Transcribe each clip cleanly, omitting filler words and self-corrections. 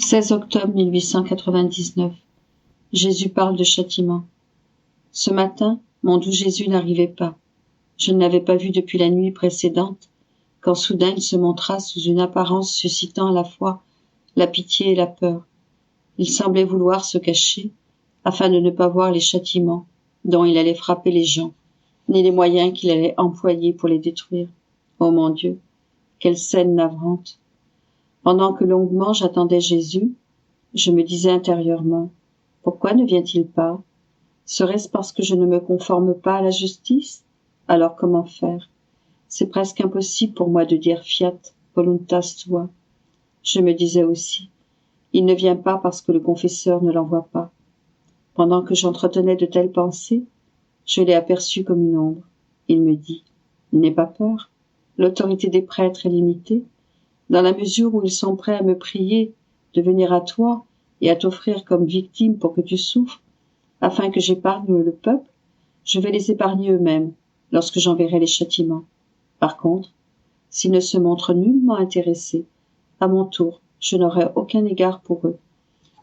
16 octobre 1899. Jésus parle de châtiment. Ce matin, mon doux Jésus n'arrivait pas. Je ne l'avais pas vu depuis la nuit précédente, quand soudain il se montra sous une apparence suscitant à la fois la pitié et la peur. Il semblait vouloir se cacher, afin de ne pas voir les châtiments dont il allait frapper les gens, ni les moyens qu'il allait employer pour les détruire. Oh mon Dieu, quelle scène navrante! Pendant que longuement j'attendais Jésus, je me disais intérieurement, pourquoi ne vient-il pas? Serait-ce parce que je ne me conforme pas à la justice? Alors comment faire? C'est presque impossible pour moi de dire fiat voluntas tua. Je me disais aussi, il ne vient pas parce que le confesseur ne l'envoie pas. Pendant que j'entretenais de telles pensées, je l'ai aperçu comme une ombre. Il me dit, n'aie pas peur, l'autorité des prêtres est limitée, dans la mesure où ils sont prêts à me prier de venir à toi et à t'offrir comme victime pour que tu souffres, afin que j'épargne le peuple, je vais les épargner eux-mêmes lorsque j'enverrai les châtiments. Par contre, s'ils ne se montrent nullement intéressés, à mon tour, je n'aurai aucun égard pour eux.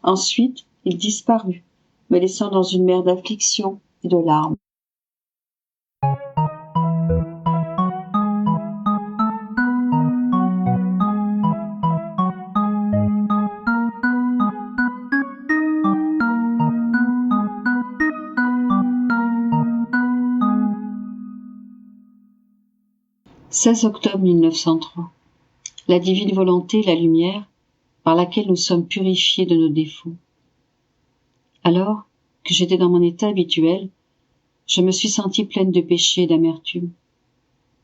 Ensuite, il disparut, me laissant dans une mer d'affliction et de larmes. « 16 octobre 1903. La divine volonté, la lumière, par laquelle nous sommes purifiés de nos défauts. Alors que j'étais dans mon état habituel, je me suis sentie pleine de péché et d'amertume.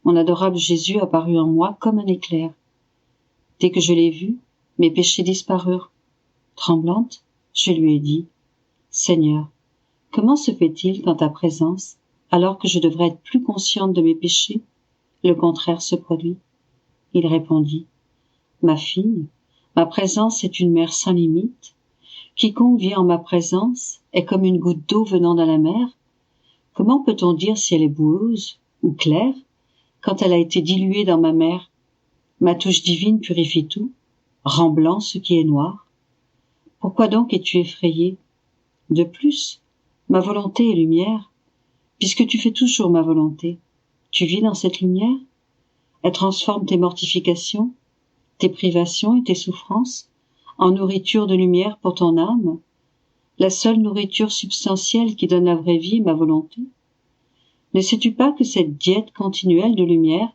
Mon adorable Jésus apparut en moi comme un éclair. Dès que je l'ai vu, mes péchés disparurent. Tremblante, je lui ai dit, « Seigneur, comment se fait-il qu'en ta présence, alors que je devrais être plus consciente de mes péchés, le contraire se produit ?» Il répondit, « Ma fille, ma présence est une mer sans limite. Quiconque vit en ma présence est comme une goutte d'eau venant de la mer. Comment peut-on dire si elle est boueuse ou claire quand elle a été diluée dans ma mer? Ma touche divine purifie tout, rend blanc ce qui est noir. Pourquoi donc es-tu effrayé? De plus, ma volonté est lumière, puisque tu fais toujours ma volonté. Tu vis dans cette lumière? Elle transforme tes mortifications, tes privations et tes souffrances en nourriture de lumière pour ton âme, la seule nourriture substantielle qui donne la vraie vie, ma volonté. Ne sais-tu pas que cette diète continuelle de lumière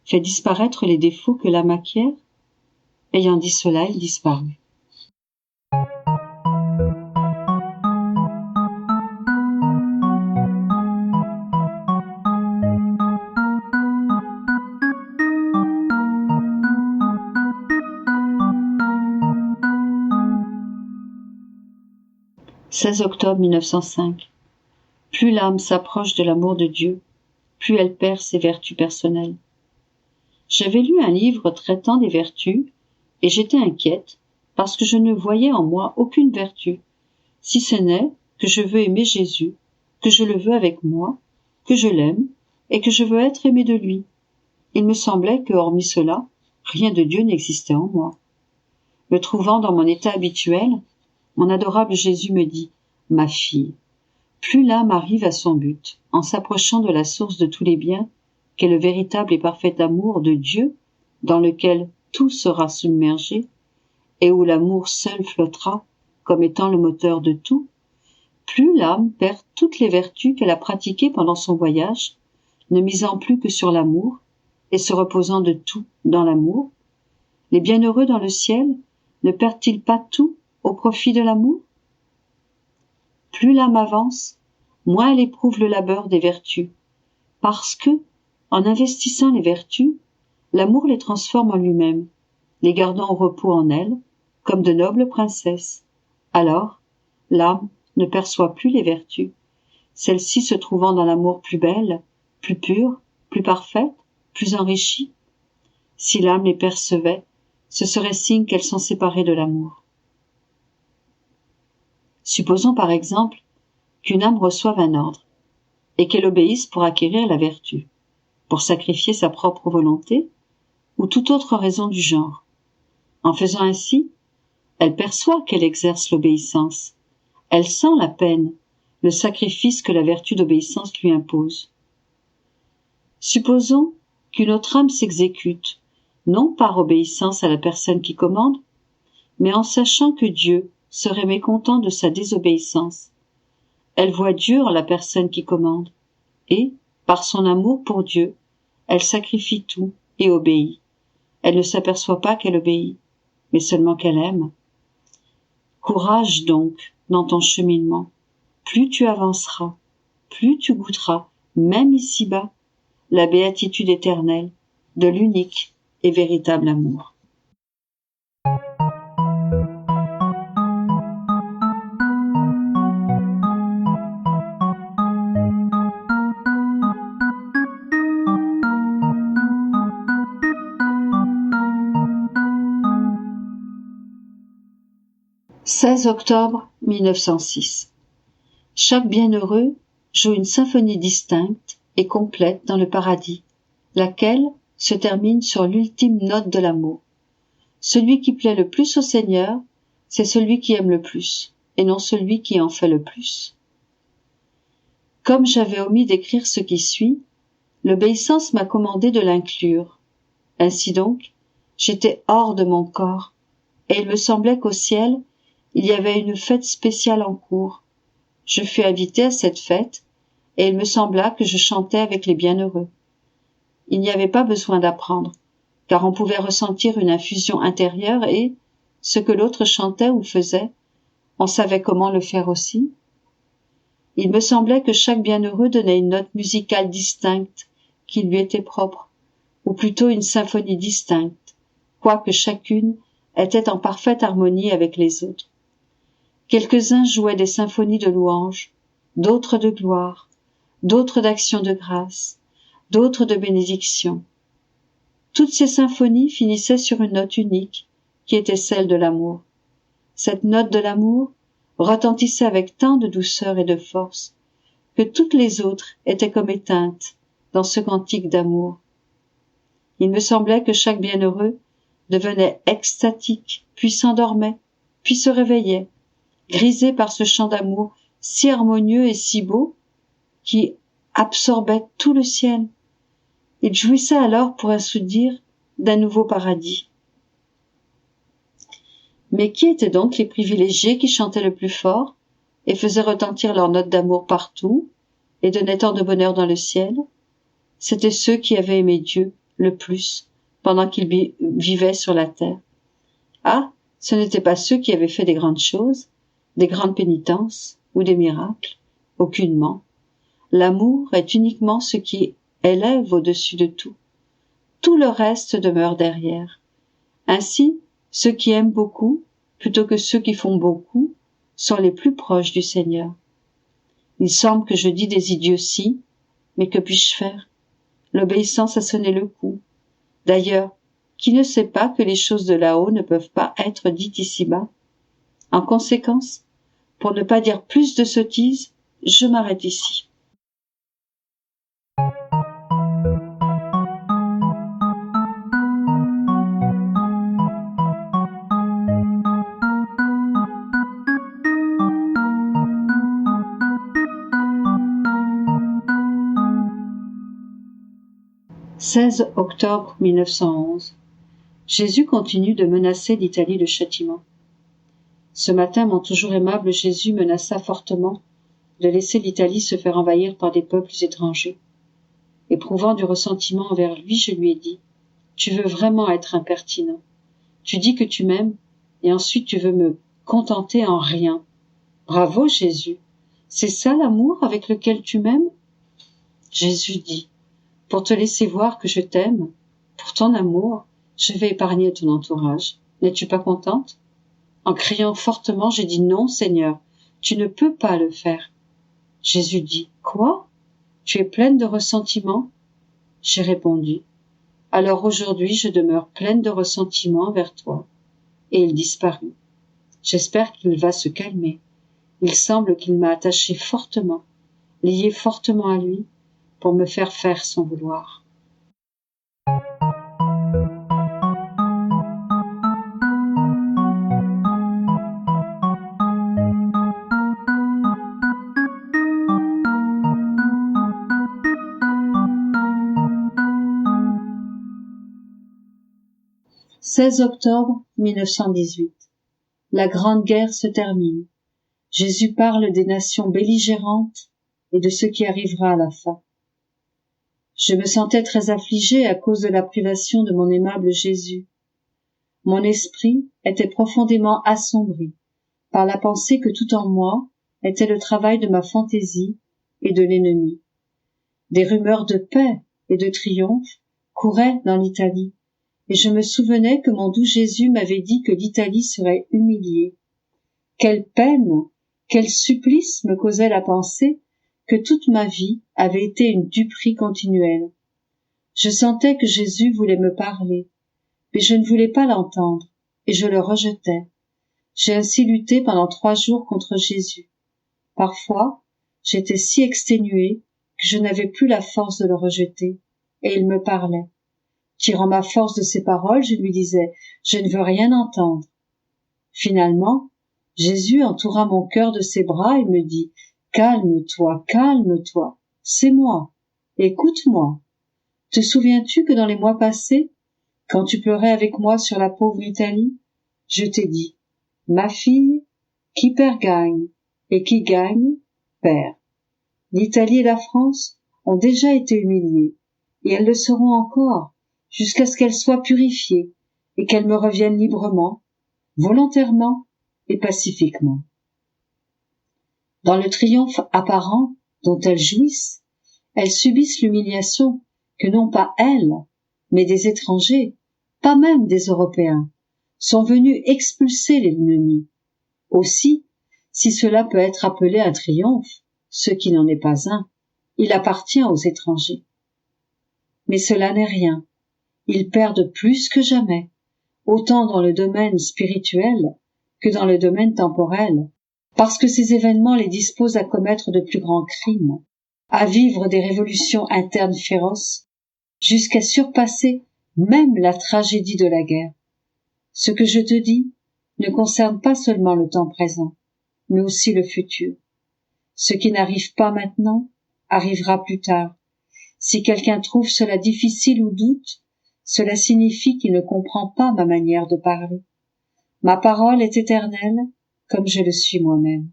fait disparaître les défauts que l'âme acquiert? Ayant dit cela, il disparut. « 16 octobre 1905. Plus l'âme s'approche de l'amour de Dieu, plus elle perd ses vertus personnelles. J'avais lu un livre traitant des vertus, et j'étais inquiète parce que je ne voyais en moi aucune vertu, si ce n'est que je veux aimer Jésus, que je le veux avec moi, que je l'aime, et que je veux être aimée de lui. Il me semblait que, hormis cela, rien de Dieu n'existait en moi. Me trouvant dans mon état habituel, mon adorable Jésus me dit, « Ma fille, plus l'âme arrive à son but, en s'approchant de la source de tous les biens, qu'est le véritable et parfait amour de Dieu, dans lequel tout sera submergé, et où l'amour seul flottera, comme étant le moteur de tout, plus l'âme perd toutes les vertus qu'elle a pratiquées pendant son voyage, ne misant plus que sur l'amour, et se reposant de tout dans l'amour. Les bienheureux dans le ciel ne perdent-ils pas tout au profit de l'amour? Plus l'âme avance, moins elle éprouve le labeur des vertus, parce que, en investissant les vertus, l'amour les transforme en lui-même, les gardant au repos en elle, comme de nobles princesses. Alors, l'âme ne perçoit plus les vertus, celles-ci se trouvant dans l'amour plus belle, plus pure, plus parfaite, plus enrichie. Si l'âme les percevait, ce serait signe qu'elles sont séparées de l'amour. Supposons par exemple qu'une âme reçoive un ordre et qu'elle obéisse pour acquérir la vertu, pour sacrifier sa propre volonté ou toute autre raison du genre. En faisant ainsi, Elle perçoit qu'elle exerce l'obéissance. Elle sent la peine, le sacrifice que la vertu d'obéissance lui impose. Supposons qu'une autre âme s'exécute, non par obéissance à la personne qui commande, mais en sachant que Dieu serait mécontent de sa désobéissance. Elle voit Dieu en la personne qui commande, et, par son amour pour Dieu, elle sacrifie tout et obéit. Elle ne s'aperçoit pas qu'elle obéit, mais seulement qu'elle aime. Courage donc dans ton cheminement. Plus tu avanceras, plus tu goûteras, même ici-bas, la béatitude éternelle de l'unique et véritable amour. 16 octobre 1906. Chaque bienheureux joue une symphonie distincte et complète dans le paradis, laquelle se termine sur l'ultime note de l'amour. Celui qui plaît le plus au Seigneur, c'est celui qui aime le plus, et non celui qui en fait le plus. Comme j'avais omis d'écrire ce qui suit, l'obéissance m'a commandé de l'inclure. Ainsi donc, j'étais hors de mon corps, et il me semblait qu'au ciel, il y avait une fête spéciale en cours. Je fus invité à cette fête, et il me sembla que je chantais avec les bienheureux. Il n'y avait pas besoin d'apprendre, car on pouvait ressentir une infusion intérieure et, ce que l'autre chantait ou faisait, on savait comment le faire aussi. Il me semblait que chaque bienheureux donnait une note musicale distincte, qui lui était propre, ou plutôt une symphonie distincte, quoique chacune était en parfaite harmonie avec les autres. Quelques-uns jouaient des symphonies de louange, d'autres de gloire, d'autres d'action de grâce, d'autres de bénédiction. Toutes ces symphonies finissaient sur une note unique, qui était celle de l'amour. Cette note de l'amour retentissait avec tant de douceur et de force, que toutes les autres étaient comme éteintes dans ce cantique d'amour. Il me semblait que chaque bienheureux devenait extatique, puis s'endormait, puis se réveillait, grisé par ce chant d'amour si harmonieux et si beau, qui absorbait tout le ciel. Il jouissait alors, pour ainsi dire, d'un nouveau paradis. Mais qui étaient donc les privilégiés qui chantaient le plus fort et faisaient retentir leurs notes d'amour partout et donnaient tant de bonheur dans le ciel? C'étaient ceux qui avaient aimé Dieu le plus pendant qu'ils vivaient sur la terre. Ah, ce n'étaient pas ceux qui avaient fait des grandes choses, des grandes pénitences ou des miracles, aucunement. L'amour est uniquement ce qui élève au-dessus de tout. Tout le reste demeure derrière. Ainsi, ceux qui aiment beaucoup, plutôt que ceux qui font beaucoup, sont les plus proches du Seigneur. Il semble que je dis des idioties, mais que puis-je faire? L'obéissance a sonné le coup. D'ailleurs, qui ne sait pas que les choses de là-haut ne peuvent pas être dites ici-bas? En conséquence, pour ne pas dire plus de sottises, je m'arrête ici. « 16 octobre 1911. Jésus continue de menacer l'Italie de châtiment. Ce matin, mon toujours aimable Jésus menaça fortement de laisser l'Italie se faire envahir par des peuples étrangers. Éprouvant du ressentiment envers lui, je lui ai dit « Tu veux vraiment être impertinent. Tu dis que tu m'aimes, et ensuite tu veux me contenter en rien. Bravo, Jésus. C'est ça l'amour avec lequel tu m'aimes ?» Jésus dit « Pour te laisser voir que je t'aime, pour ton amour, je vais épargner ton entourage. N'es-tu pas contente ?» En criant fortement, j'ai dit « Non, Seigneur, tu ne peux pas le faire. » Jésus dit « Quoi? Tu es pleine de ressentiment ?» J'ai répondu « Alors aujourd'hui, je demeure pleine de ressentiment envers toi. » Et il disparut. J'espère qu'il va se calmer. Il semble qu'il m'a attachée fortement, liée fortement à lui, pour me faire faire son vouloir. 16 octobre 1918. La Grande Guerre se termine. Jésus parle des nations belligérantes et de ce qui arrivera à la fin. Je me sentais très affligée à cause de la privation de mon aimable Jésus. Mon esprit était profondément assombri par la pensée que tout en moi était le travail de ma fantaisie et de l'ennemi. Des rumeurs de paix et de triomphe couraient dans l'Italie, et je me souvenais que mon doux Jésus m'avait dit que l'Italie serait humiliée. Quelle peine, quel supplice me causait la pensée que toute ma vie avait été une duperie continuelle. Je sentais que Jésus voulait me parler, mais je ne voulais pas l'entendre, et je le rejetais. J'ai ainsi lutté pendant 3 jours contre Jésus. Parfois, j'étais si exténuée que je n'avais plus la force de le rejeter, et il me parlait. Tirant ma force de ses paroles, je lui disais « Je ne veux rien entendre ». Finalement, Jésus entoura mon cœur de ses bras et me dit « Calme-toi, calme-toi, c'est moi, écoute-moi. Te souviens-tu que dans les mois passés, quand tu pleurais avec moi sur la pauvre Italie, je t'ai dit « Ma fille, qui perd gagne, et qui gagne, perd. L'Italie et la France ont déjà été humiliées, et elles le seront encore, jusqu'à ce qu'elles soient purifiées et qu'elles me reviennent librement, volontairement et pacifiquement. Dans le triomphe apparent dont elles jouissent, elles subissent l'humiliation que non pas elles, mais des étrangers, pas même des Européens, sont venus expulser l'ennemi. Aussi, si cela peut être appelé un triomphe, ce qui n'en est pas un, il appartient aux étrangers. Mais cela n'est rien. Ils perdent plus que jamais, autant dans le domaine spirituel que dans le domaine temporel, parce que ces événements les disposent à commettre de plus grands crimes, à vivre des révolutions internes féroces, jusqu'à surpasser même la tragédie de la guerre. Ce que je te dis ne concerne pas seulement le temps présent, mais aussi le futur. Ce qui n'arrive pas maintenant arrivera plus tard. Si quelqu'un trouve cela difficile ou doute, cela signifie qu'il ne comprend pas ma manière de parler. Ma parole est éternelle, comme je le suis moi-même.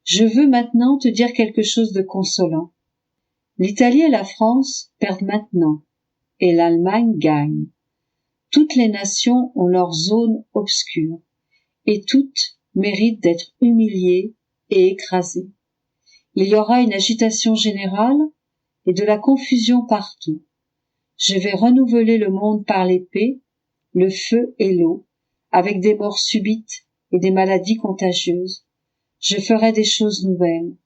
Je veux maintenant te dire quelque chose de consolant. L'Italie et la France perdent maintenant, et l'Allemagne gagne. Toutes les nations ont leur zone obscure, et toutes méritent d'être humiliées et écrasées. Il y aura une agitation générale et de la confusion partout. Je vais renouveler le monde par l'épée, le feu et l'eau, avec des morts subites et des maladies contagieuses. Je ferai des choses nouvelles.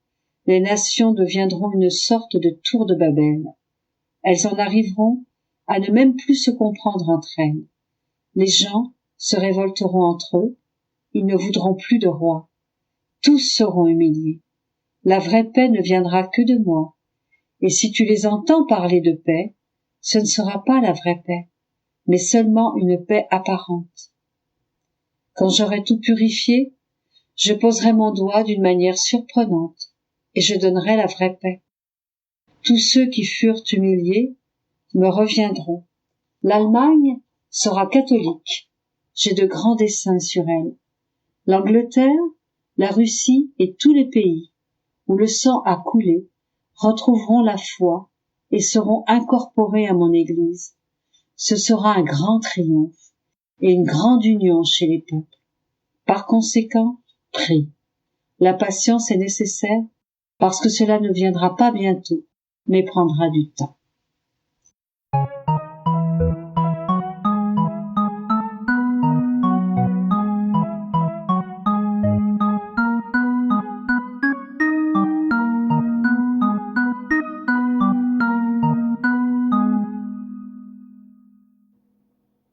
Les nations deviendront une sorte de tour de Babel. Elles en arriveront à ne même plus se comprendre entre elles. Les gens se révolteront entre eux. Ils ne voudront plus de roi. Tous seront humiliés. La vraie paix ne viendra que de moi. Et si tu les entends parler de paix, ce ne sera pas la vraie paix, mais seulement une paix apparente. Quand j'aurai tout purifié, je poserai mon doigt d'une manière surprenante, et je donnerai la vraie paix. Tous ceux qui furent humiliés me reviendront. L'Allemagne sera catholique. J'ai de grands desseins sur elle. L'Angleterre, la Russie et tous les pays où le sang a coulé retrouveront la foi et seront incorporés à mon Église. Ce sera un grand triomphe et une grande union chez les peuples. Par conséquent, prie. La patience est nécessaire parce que cela ne viendra pas bientôt, mais prendra du temps.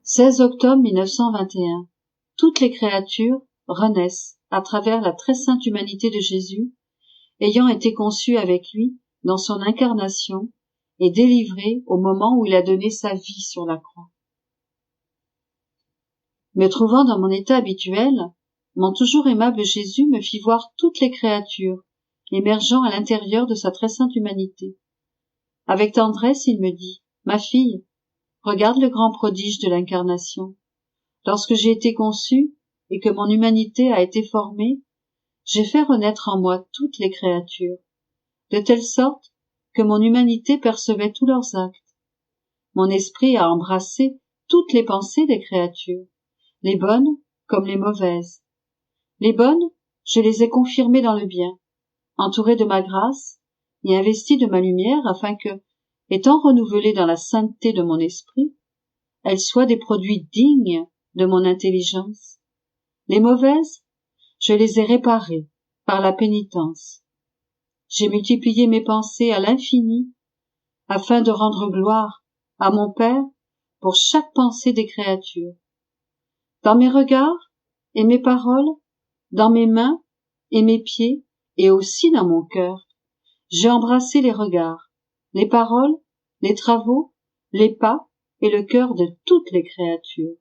« 16 octobre 1921. Toutes les créatures renaissent à travers la très sainte humanité de Jésus, ayant été conçues avec lui dans son incarnation et délivrées au moment où il a donné sa vie sur la croix. Me trouvant dans mon état habituel, mon toujours aimable Jésus me fit voir toutes les créatures émergeant à l'intérieur de sa très sainte humanité. Avec tendresse, il me dit « Ma fille, Regarde le grand prodige de l'incarnation. Lorsque j'ai été conçu et que mon humanité a été formée, j'ai fait renaître en moi toutes les créatures, de telle sorte que mon humanité percevait tous leurs actes. Mon esprit a embrassé toutes les pensées des créatures, les bonnes comme les mauvaises. Les bonnes, je les ai confirmées dans le bien, entourées de ma grâce et investies de ma lumière afin que, étant renouvelées dans la sainteté de mon esprit, elles soient des produits dignes de mon intelligence. Les mauvaises, je les ai réparées par la pénitence. J'ai multiplié mes pensées à l'infini afin de rendre gloire à mon Père pour chaque pensée des créatures. Dans mes regards et mes paroles, dans mes mains et mes pieds, et aussi dans mon cœur, j'ai embrassé les regards, les paroles, les travaux, les pas et le cœur de toutes les créatures.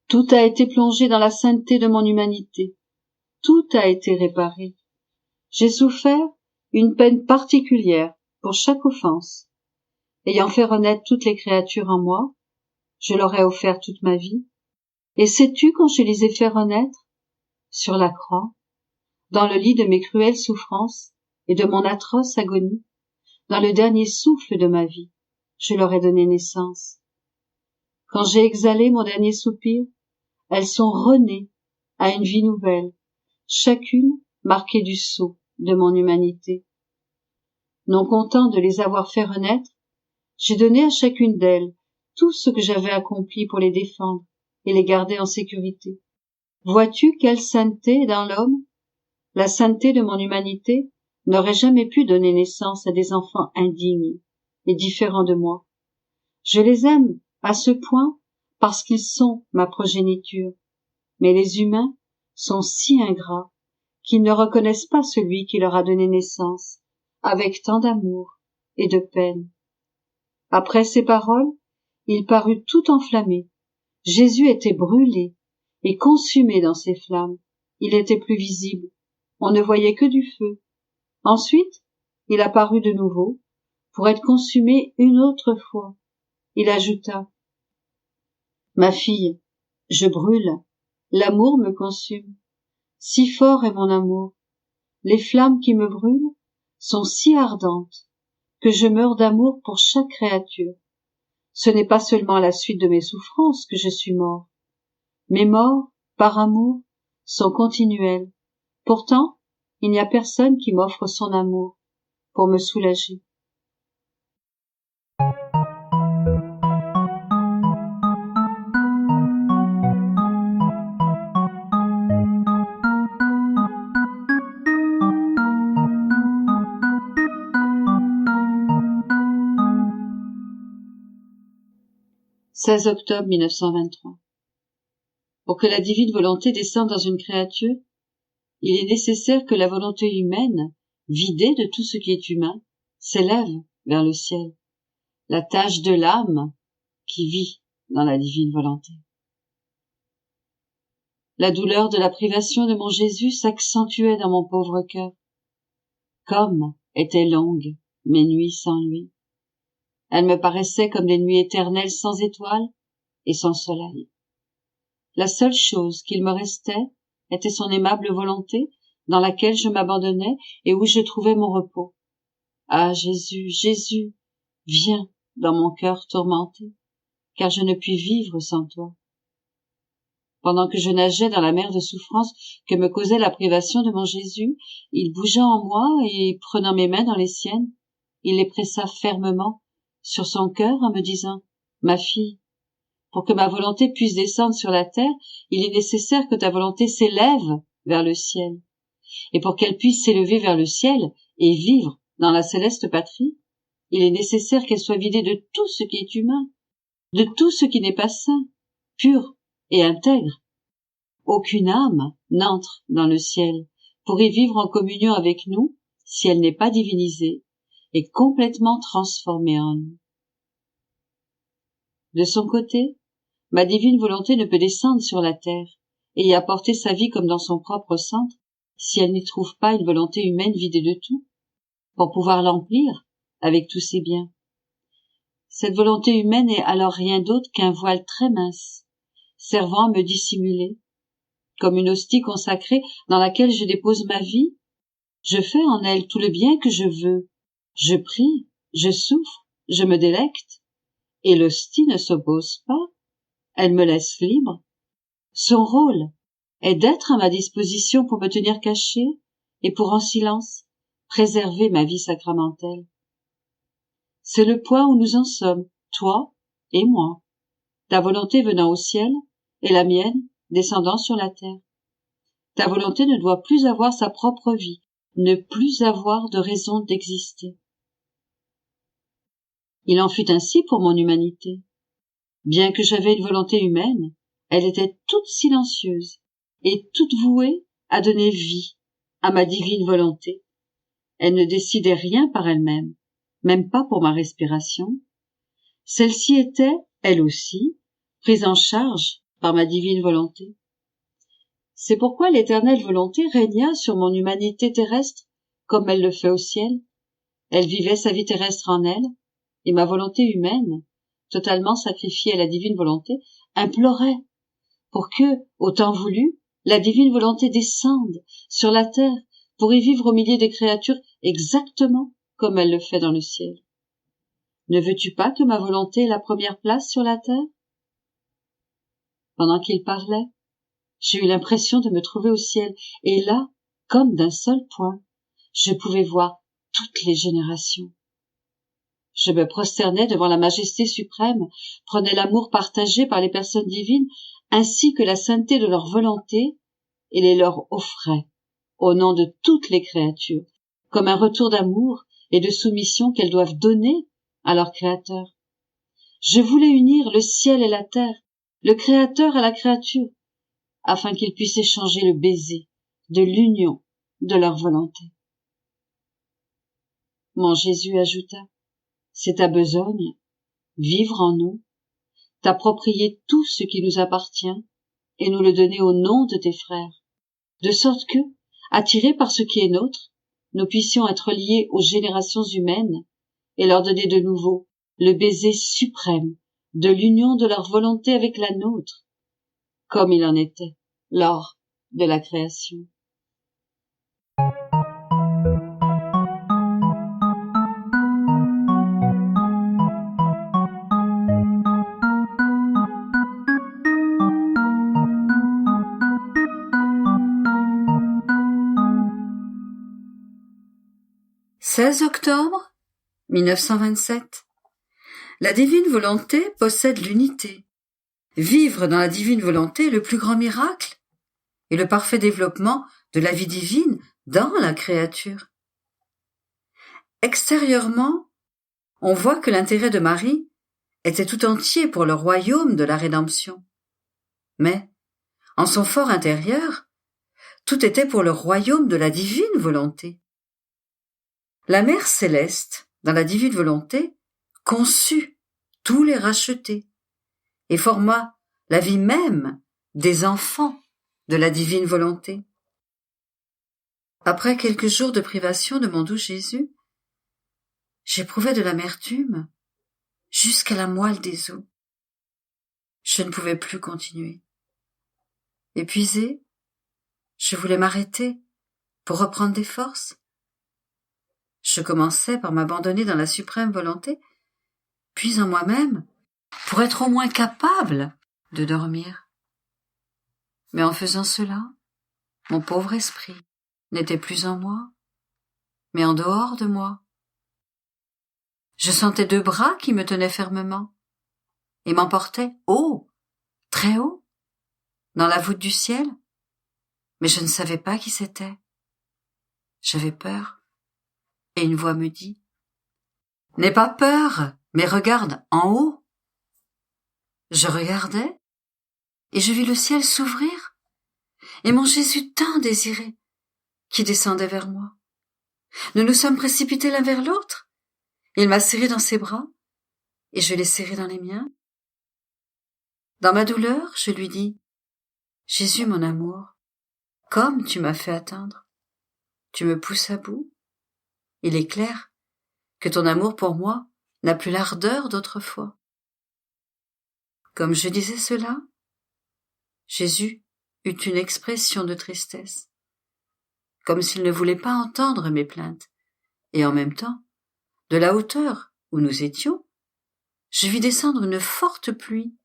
Tout a été plongé dans la sainteté de mon humanité. Tout a été réparé. J'ai souffert une peine particulière pour chaque offense. Ayant fait renaître toutes les créatures en moi, je leur ai offert toute ma vie. Et sais-tu quand je les ai fait renaître? Sur la croix, dans le lit de mes cruelles souffrances et de mon atroce agonie, dans le dernier souffle de ma vie, je leur ai donné naissance. Quand j'ai exhalé mon dernier soupir, elles sont renées à une vie nouvelle, chacune marquée du sceau de mon humanité. Non content de les avoir fait renaître, j'ai donné à chacune d'elles tout ce que j'avais accompli pour les défendre et les garder en sécurité. Vois-tu quelle sainteté dans l'homme? La sainteté de mon humanité n'aurait jamais pu donner naissance à des enfants indignes et différents de moi. Je les aime à ce point parce qu'ils sont ma progéniture. Mais les humains sont si ingrats qu'ils ne reconnaissent pas celui qui leur a donné naissance avec tant d'amour et de peine. Après ces paroles, il parut tout enflammé. Jésus était brûlé et consumé dans ces flammes. Il était plus visible. On ne voyait que du feu. Ensuite, il apparut de nouveau pour être consumé une autre fois. Il ajouta: Ma fille, je brûle. L'amour me consume. Si fort est mon amour. Les flammes qui me brûlent sont si ardentes que je meurs d'amour pour chaque créature. Ce n'est pas seulement à la suite de mes souffrances que je suis mort. Mes morts, par amour, sont continuelles. Pourtant, il n'y a personne qui m'offre son amour pour me soulager. « 16 octobre 1923. Pour que la divine volonté descende dans une créature, il est nécessaire que la volonté humaine, vidée de tout ce qui est humain, s'élève vers le ciel, la tâche de l'âme qui vit dans la divine volonté. La douleur de la privation de mon Jésus s'accentuait dans mon pauvre cœur. Comme étaient longues mes nuits sans lui. Elles me paraissaient comme des nuits éternelles sans étoiles et sans soleil. La seule chose qu'il me restait était son aimable volonté, dans laquelle je m'abandonnais et où je trouvais mon repos. Ah, Jésus, Jésus, viens dans mon cœur tourmenté, car je ne puis vivre sans toi. Pendant que je nageais dans la mer de souffrance que me causait la privation de mon Jésus, il bougea en moi et, prenant mes mains dans les siennes, il les pressa fermement sur son cœur en me disant: Ma fille, pour que ma volonté puisse descendre sur la terre, il est nécessaire que ta volonté s'élève vers le ciel. Et pour qu'elle puisse s'élever vers le ciel et vivre dans la céleste patrie, il est nécessaire qu'elle soit vidée de tout ce qui est humain, de tout ce qui n'est pas saint, pur et intègre. Aucune âme n'entre dans le ciel pour y vivre en communion avec nous si elle n'est pas divinisée et complètement transformée en nous. De son côté, ma divine volonté ne peut descendre sur la terre et y apporter sa vie comme dans son propre centre si elle n'y trouve pas une volonté humaine vidée de tout, pour pouvoir l'emplir avec tous ses biens. Cette volonté humaine est alors rien d'autre qu'un voile très mince, servant à me dissimuler, comme une hostie consacrée dans laquelle je dépose ma vie. Je fais en elle tout le bien que je veux. Je prie, je souffre, je me délecte, et l'hostie ne s'oppose pas, elle me laisse libre. Son rôle est d'être à ma disposition pour me tenir caché et pour en silence préserver ma vie sacramentelle. C'est le point où nous en sommes, toi et moi, ta volonté venant au ciel et la mienne descendant sur la terre. Ta volonté ne doit plus avoir sa propre vie, ne plus avoir de raison d'exister. Il en fut ainsi pour mon humanité. Bien que j'avais une volonté humaine, elle était toute silencieuse et toute vouée à donner vie à ma divine volonté. Elle ne décidait rien par elle-même, même pas pour ma respiration. Celle-ci était, elle aussi, prise en charge par ma divine volonté. C'est pourquoi l'éternelle volonté régna sur mon humanité terrestre comme elle le fait au ciel. Elle vivait sa vie terrestre en elle, et ma volonté humaine, totalement sacrifiée à la divine volonté, implorait pour que, au temps voulu, la divine volonté descende sur la terre pour y vivre au milieu des créatures exactement comme elle le fait dans le ciel. Ne veux-tu pas que ma volonté ait la première place sur la terre? Pendant qu'il parlait, j'ai eu l'impression de me trouver au ciel, et là, comme d'un seul point, je pouvais voir toutes les générations. Je me prosternais devant la majesté suprême, prenais l'amour partagé par les personnes divines, ainsi que la sainteté de leur volonté, et les leur offrais, au nom de toutes les créatures, comme un retour d'amour et de soumission qu'elles doivent donner à leur Créateur. Je voulais unir le ciel et la terre, le Créateur à la créature, afin qu'ils puissent échanger le baiser de l'union de leur volonté. Mon Jésus ajouta, c'est ta besogne, vivre en nous, t'approprier tout ce qui nous appartient et nous le donner au nom de tes frères, de sorte que, attirés par ce qui est nôtre, nous puissions être liés aux générations humaines et leur donner de nouveau le baiser suprême de l'union de leur volonté avec la nôtre, comme il en était lors de la création. « 16 octobre 1927. La divine volonté possède l'unité. Vivre dans la divine volonté est le plus grand miracle et le parfait développement de la vie divine dans la créature. Extérieurement, on voit que l'intérêt de Marie était tout entier pour le royaume de la rédemption. Mais, en son fort intérieur, tout était pour le royaume de la divine volonté. La Mère céleste, dans la divine volonté, conçut tous les rachetés et forma la vie même des enfants de la divine volonté. Après quelques jours de privation de mon doux Jésus, j'éprouvais de l'amertume jusqu'à la moelle des os. Je ne pouvais plus continuer. Épuisé, je voulais m'arrêter pour reprendre des forces. Je commençais par m'abandonner dans la suprême volonté, puis en moi-même, pour être au moins capable de dormir. Mais en faisant cela, mon pauvre esprit n'était plus en moi, mais en dehors de moi. Je sentais 2 bras qui me tenaient fermement et m'emportaient haut, très haut, dans la voûte du ciel, mais je ne savais pas qui c'était. J'avais peur, et une voix me dit « N'aie pas peur, mais regarde en haut ». Je regardais, et je vis le ciel s'ouvrir, et mon Jésus tant désiré, qui descendait vers moi. Nous nous sommes précipités l'un vers l'autre. Il m'a serré dans ses bras, et je l'ai serré dans les miens. Dans ma douleur, je lui dis « Jésus, mon amour, comme tu m'as fait attendre, tu me pousses à bout. Il est clair que ton amour pour moi n'a plus l'ardeur d'autrefois. Comme je disais cela, Jésus eut une expression de tristesse, comme s'il ne voulait pas entendre mes plaintes, et en même temps, de la hauteur où nous étions, je vis descendre une forte pluie,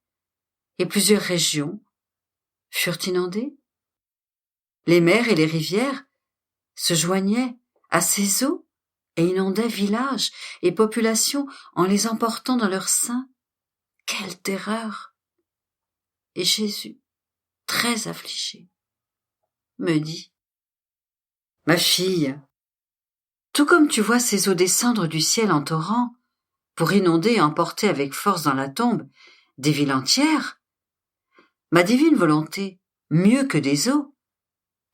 et plusieurs régions furent inondées. Les mers et les rivières se joignaient à ces eaux et inondaient villages et populations en les emportant dans leur sein. Quelle terreur! Et Jésus, très affligé, me dit: Ma fille, tout comme tu vois ces eaux descendre du ciel en torrent pour inonder et emporter avec force dans la tombe des villes entières, ma divine volonté, mieux que des eaux,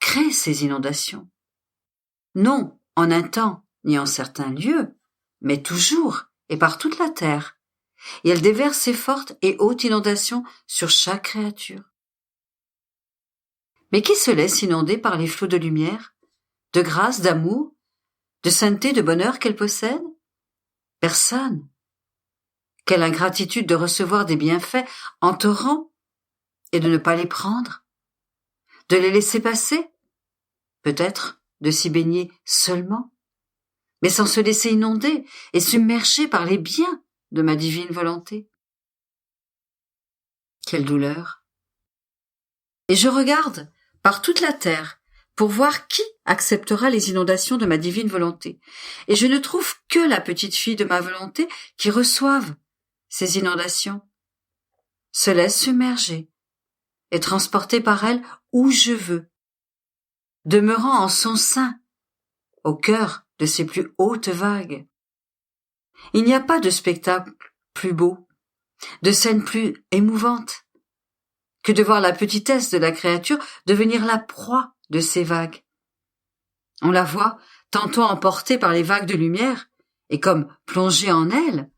crée ces inondations. Non en un temps ni en certains lieux, mais toujours et par toute la terre, et elle déverse ses fortes et hautes inondations sur chaque créature. Mais qui se laisse inonder par les flots de lumière, de grâce, d'amour, de sainteté, de bonheur qu'elle possède? Personne. Quelle ingratitude de recevoir des bienfaits en torrent et de ne pas les prendre, de les laisser passer, peut-être de s'y baigner seulement, mais sans se laisser inonder et submerger par les biens de ma divine volonté. Quelle douleur! Et je regarde par toute la terre pour voir qui acceptera les inondations de ma divine volonté, et je ne trouve que la petite fille de ma volonté qui reçoive ces inondations, se laisse submerger et transporter par elle où je veux, demeurant en son sein, au cœur de ses plus hautes vagues. Il n'y a pas de spectacle plus beau, de scène plus émouvante, que de voir la petitesse de la créature devenir la proie de ces vagues. On la voit tantôt emportée par les vagues de lumière et comme plongée en elles,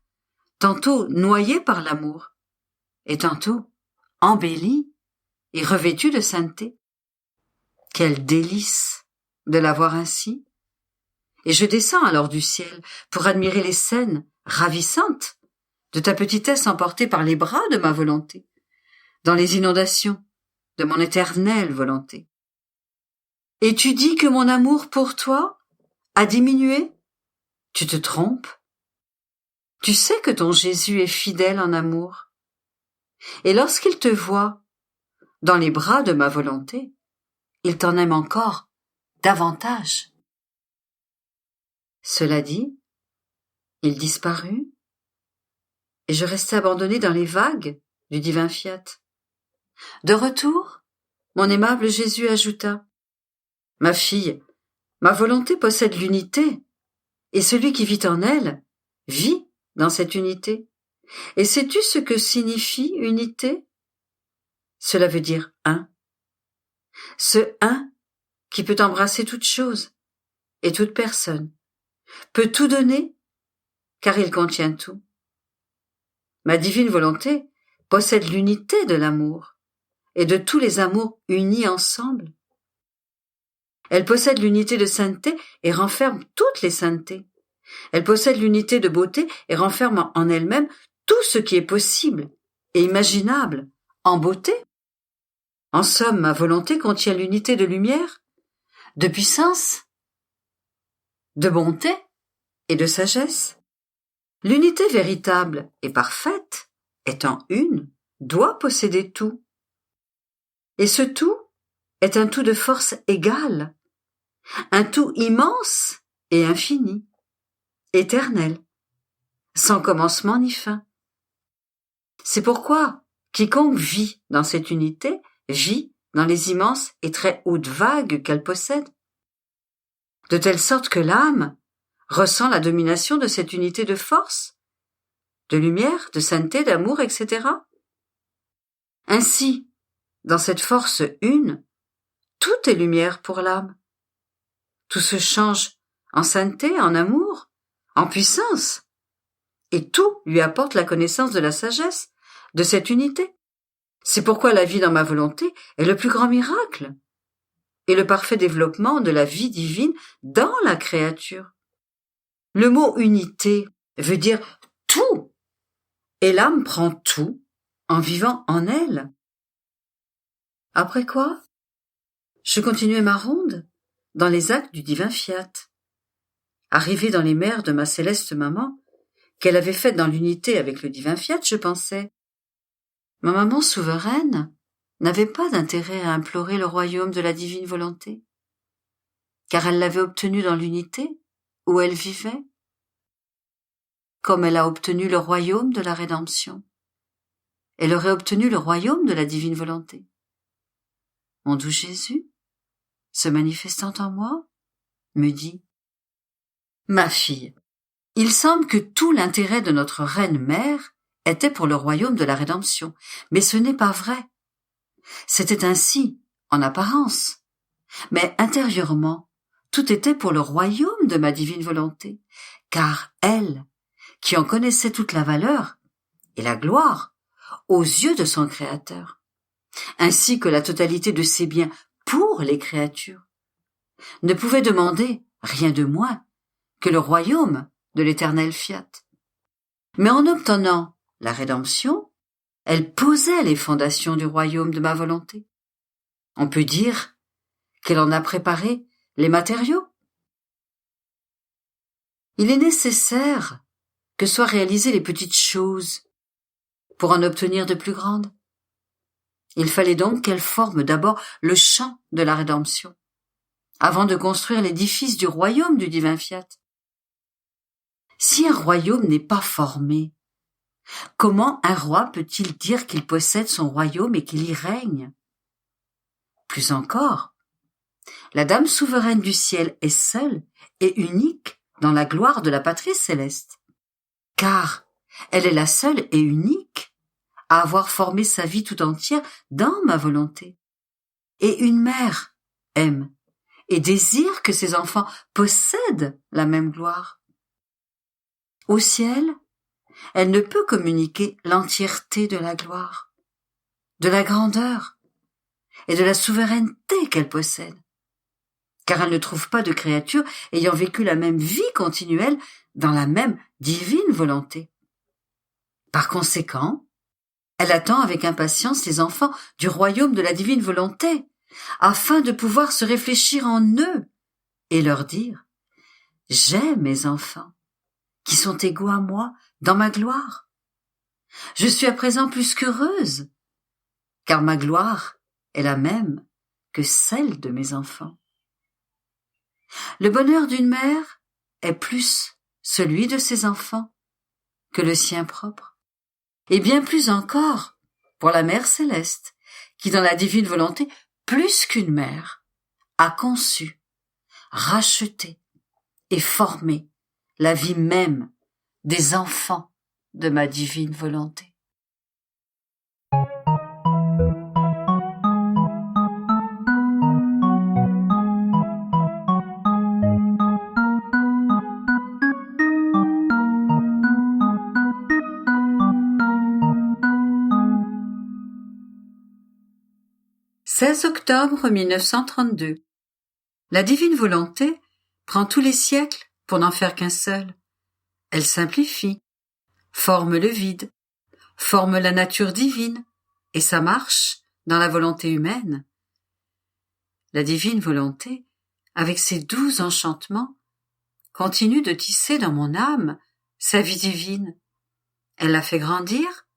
tantôt noyée par l'amour, et tantôt embellie et revêtue de sainteté. Quel délice de la voir ainsi! Et je descends alors du ciel pour admirer les scènes ravissantes de ta petitesse emportée par les bras de ma volonté, dans les inondations de mon éternelle volonté. Et tu dis que mon amour pour toi a diminué? Tu te trompes. Tu sais que ton Jésus est fidèle en amour. Et lorsqu'il te voit dans les bras de ma volonté, il t'en aime encore davantage. Cela dit, il disparut, et je restai abandonnée dans les vagues du divin fiat. De retour, mon aimable Jésus ajouta: Ma fille, ma volonté possède l'unité, et celui qui vit en elle vit dans cette unité. Et sais-tu ce que signifie unité? Cela veut dire un. Ce un qui peut embrasser toute chose et toute personne, peut tout donner, car il contient tout. Ma divine volonté possède l'unité de l'amour et de tous les amours unis ensemble. Elle possède l'unité de sainteté et renferme toutes les saintetés. Elle possède l'unité de beauté et renferme en elle-même tout ce qui est possible et imaginable en beauté. En somme, ma volonté contient l'unité de lumière, de puissance, de bonté et de sagesse. L'unité véritable et parfaite, étant une, doit posséder tout. Et ce tout est un tout de force égale, un tout immense et infini, éternel, sans commencement ni fin. C'est pourquoi quiconque vit dans cette unité vit dans les immenses et très hautes vagues qu'elle possède, de telle sorte que l'âme ressent la domination de cette unité de force, de lumière, de sainteté, d'amour, etc. Ainsi, dans cette force une, tout est lumière pour l'âme. Tout se change en sainteté, en amour, en puissance, et tout lui apporte la connaissance de la sagesse, de cette unité. C'est pourquoi la vie dans ma volonté est le plus grand miracle, et le parfait développement de la vie divine dans la créature. Le mot unité veut dire tout, et l'âme prend tout en vivant en elle. Après quoi, je continuai ma ronde dans les actes du divin fiat. Arrivée dans les mers de ma céleste maman, qu'elle avait faites dans l'unité avec le divin fiat, je pensais, ma maman souveraine n'avait pas d'intérêt à implorer le royaume de la divine volonté, car elle l'avait obtenu dans l'unité où elle vivait, comme elle a obtenu le royaume de la rédemption. Elle aurait obtenu le royaume de la divine volonté. Mon doux Jésus, se manifestant en moi, me dit, ma fille, il semble que tout l'intérêt de notre reine mère était pour le royaume de la rédemption, mais ce n'est pas vrai. C'était ainsi, en apparence, mais intérieurement, tout était pour le royaume de ma divine volonté, car elle, qui en connaissait toute la valeur et la gloire aux yeux de son Créateur, ainsi que la totalité de ses biens pour les créatures, ne pouvait demander rien de moins que le royaume de l'éternel fiat. Mais en obtenant la rédemption, elle posait les fondations du royaume de ma volonté. On peut dire qu'elle en a préparé les matériaux. Il est nécessaire que soient réalisées les petites choses pour en obtenir de plus grandes. Il fallait donc qu'elle forme d'abord le champ de la rédemption, avant de construire l'édifice du royaume du divin fiat. Si un royaume n'est pas formé, comment un roi peut-il dire qu'il possède son royaume et qu'il y règne? Plus encore, la Dame souveraine du ciel est seule et unique dans la gloire de la patrie céleste, car elle est la seule et unique à avoir formé sa vie tout entière dans ma volonté. Et une mère aime et désire que ses enfants possèdent la même gloire. Au ciel, elle ne peut communiquer l'entièreté de la gloire, de la grandeur et de la souveraineté qu'elle possède, car elle ne trouve pas de créature ayant vécu la même vie continuelle dans la même divine volonté. Par conséquent, elle attend avec impatience les enfants du royaume de la divine volonté, afin de pouvoir se réfléchir en eux et leur dire « J'ai mes enfants, qui sont égaux à moi dans ma gloire. Je suis à présent plus qu'heureuse, car ma gloire est la même que celle de mes enfants. » Le bonheur d'une mère est plus celui de ses enfants que le sien propre, et bien plus encore pour la Mère céleste, qui dans la divine volonté, plus qu'une mère, a conçu, racheté et formé la vie même des enfants de ma divine volonté. « 16 octobre 1932. La divine volonté prend tous les siècles pour n'en faire qu'un seul. Elle simplifie, forme le vide, forme la nature divine et sa marche dans la volonté humaine. La divine volonté, avec ses 12 enchantements, continue de tisser dans mon âme sa vie divine. Elle la fait grandir,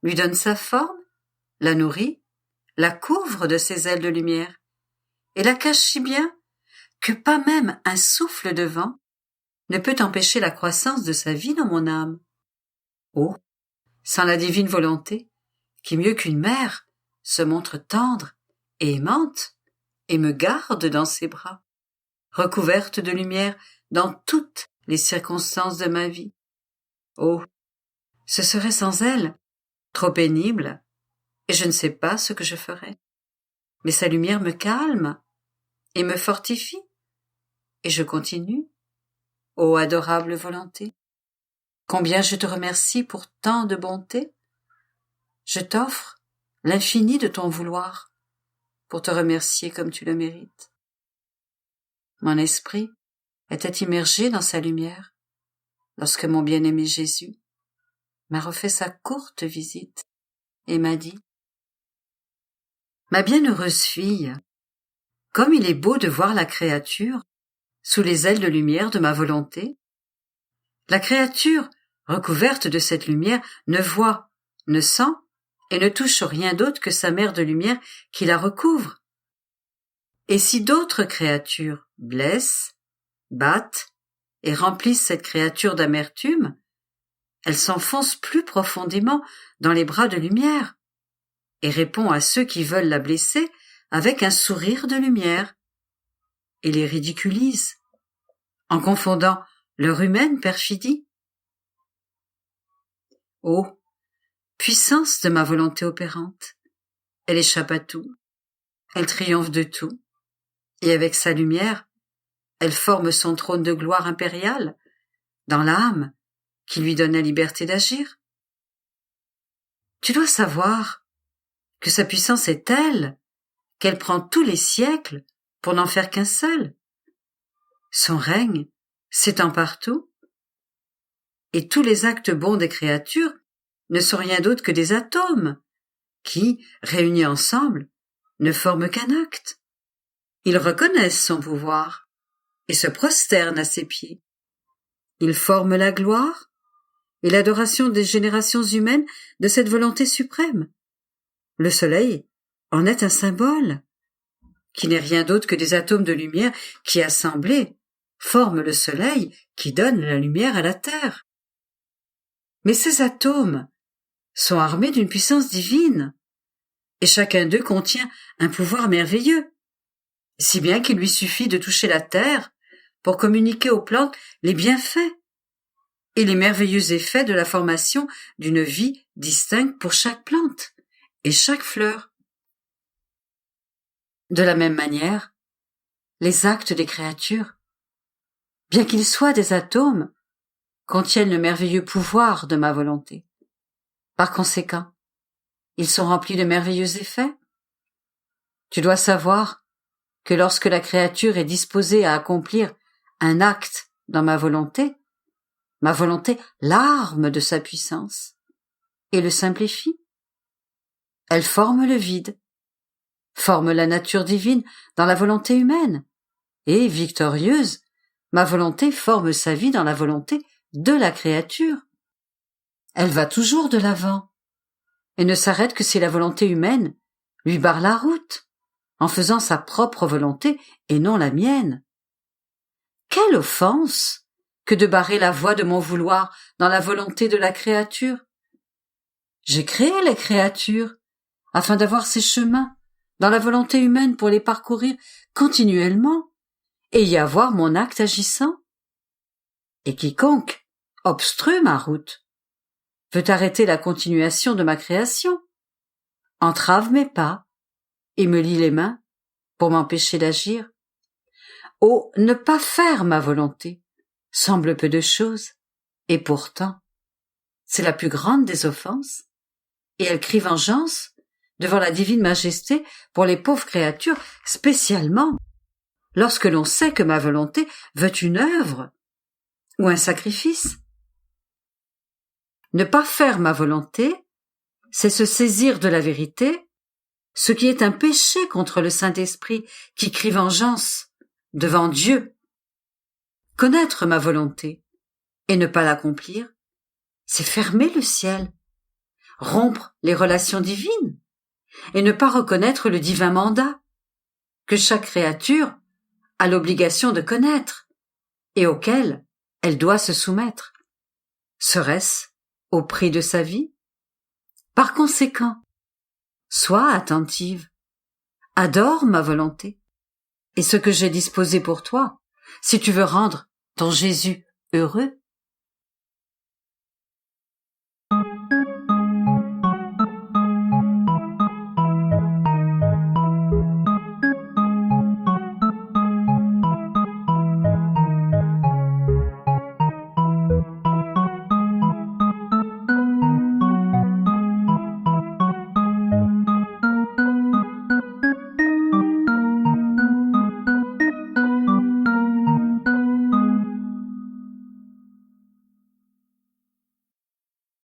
lui donne sa forme, la nourrit, la couvre de ses ailes de lumière, et la cache si bien que pas même un souffle de vent ne peut empêcher la croissance de sa vie dans mon âme. Oh, sans la divine volonté, qui mieux qu'une mère se montre tendre et aimante et me garde dans ses bras, recouverte de lumière dans toutes les circonstances de ma vie. Oh, ce serait sans elle trop pénible, et je ne sais pas ce que je ferais. Mais sa lumière me calme et me fortifie, et je continue. Ô adorable volonté, combien je te remercie pour tant de bonté. Je t'offre l'infini de ton vouloir pour te remercier comme tu le mérites. Mon esprit était immergé dans sa lumière lorsque mon bien-aimé Jésus m'a refait sa courte visite et m'a dit « Ma bienheureuse fille, comme il est beau de voir la créature sous les ailes de lumière de ma volonté. La créature, recouverte de cette lumière, ne voit, ne sent et ne touche rien d'autre que sa mère de lumière qui la recouvre. Et si d'autres créatures blessent, battent et remplissent cette créature d'amertume, elle s'enfonce plus profondément dans les bras de lumière et répond à ceux qui veulent la blesser avec un sourire de lumière et les ridiculise en confondant leur humaine perfidie. Ô puissance de ma volonté opérante, elle échappe à tout, elle triomphe de tout, et avec sa lumière, elle forme son trône de gloire impériale dans l'âme qui lui donne la liberté d'agir. Tu dois savoir que sa puissance est telle qu'elle prend tous les siècles pour n'en faire qu'un seul. Son règne s'étend partout, et tous les actes bons des créatures ne sont rien d'autre que des atomes qui, réunis ensemble, ne forment qu'un acte. Ils reconnaissent son pouvoir et se prosternent à ses pieds. Ils forment la gloire et l'adoration des générations humaines de cette volonté suprême. Le soleil en est un symbole, qui n'est rien d'autre que des atomes de lumière qui, assemblés, forment le soleil qui donne la lumière à la terre. Mais ces atomes sont armés d'une puissance divine, et chacun d'eux contient un pouvoir merveilleux, si bien qu'il lui suffit de toucher la terre pour communiquer aux plantes les bienfaits et les merveilleux effets de la formation d'une vie distincte pour chaque plante et chaque fleur. De la même manière, les actes des créatures, bien qu'ils soient des atomes, contiennent le merveilleux pouvoir de ma volonté. Par conséquent, ils sont remplis de merveilleux effets. Tu dois savoir que lorsque la créature est disposée à accomplir un acte dans ma volonté l'arme de sa puissance et le simplifie. Elle forme le vide, forme la nature divine dans la volonté humaine, et, victorieuse, ma volonté forme sa vie dans la volonté de la créature. Elle va toujours de l'avant, et ne s'arrête que si la volonté humaine lui barre la route, en faisant sa propre volonté et non la mienne. Quelle offense que de barrer la voie de mon vouloir dans la volonté de la créature. J'ai créé les créatures afin d'avoir ces chemins dans la volonté humaine pour les parcourir continuellement et y avoir mon acte agissant. Et quiconque obstrue ma route veut arrêter la continuation de ma création, entrave mes pas et me lie les mains pour m'empêcher d'agir. Oh, ne pas faire ma volonté semble peu de chose, et pourtant, c'est la plus grande des offenses, et elle crie vengeance devant la divine majesté pour les pauvres créatures, spécialement lorsque l'on sait que ma volonté veut une œuvre ou un sacrifice. Ne pas faire ma volonté, c'est se saisir de la vérité, ce qui est un péché contre le Saint-Esprit qui crie vengeance devant Dieu. Connaître ma volonté et ne pas l'accomplir, c'est fermer le ciel, rompre les relations divines et ne pas reconnaître le divin mandat que chaque créature a l'obligation de connaître et auquel elle doit se soumettre. Serait-ce au prix de sa vie? Par conséquent, sois attentive, adore ma volonté et ce que j'ai disposé pour toi, si tu veux rendre ton Jésus heureux.